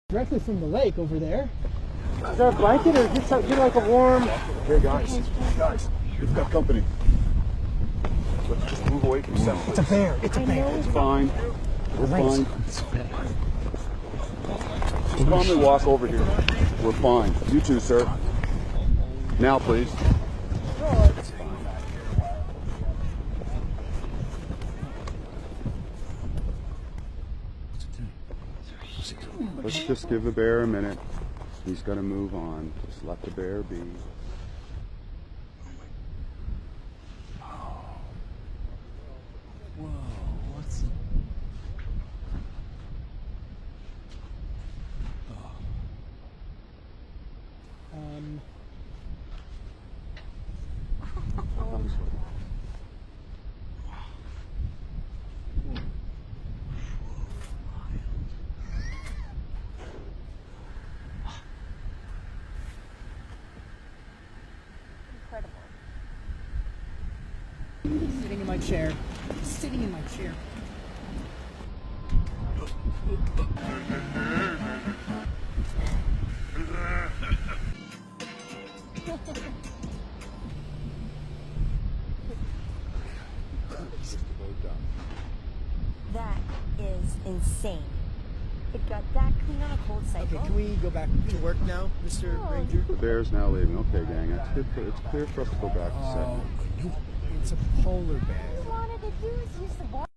Directly from the lake over there. Is that a blanket or just like a warm? Hey guys, we've got company. Let's just move away from center. It's a bear. It's a bear. It's fine. We're fine. Just calmly walk over here. We're fine. You too, sir. Now, please. Let's just give the bear a minute. He's got to move on. Just let the bear be. Whoa, what's... Sitting in my chair. Sitting in my chair. That is insane. It got that clean on a cold cycle. Okay, can we go back to work now, Mr. Ranger? The bear's now leaving. Okay, gang. It's clear for us to go back to set. It's a polar bear. All you wanted to do is use the